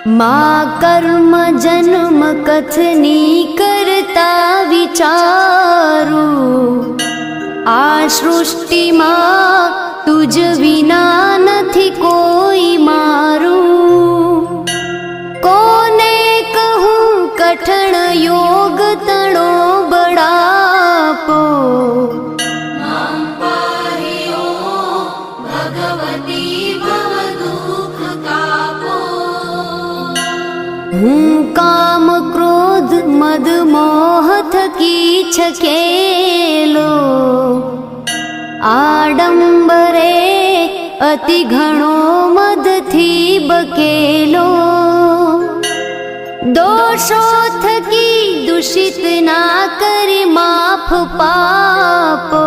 मा કર્મ જન્મ કથની કરતા વિચારું, આ સૃષ્ટિમાં તુજ વિના નથી કોઈ મારું. કોને કહું કઠણ યોગ તણો બળાપો, હું કામ ક્રોધ મદ મોહ થકી છકેલો, આડંબરે અતિ ઘણો મદથી બકેલો. દોષો થકી દૂષિત ના કરી માફ પાપો,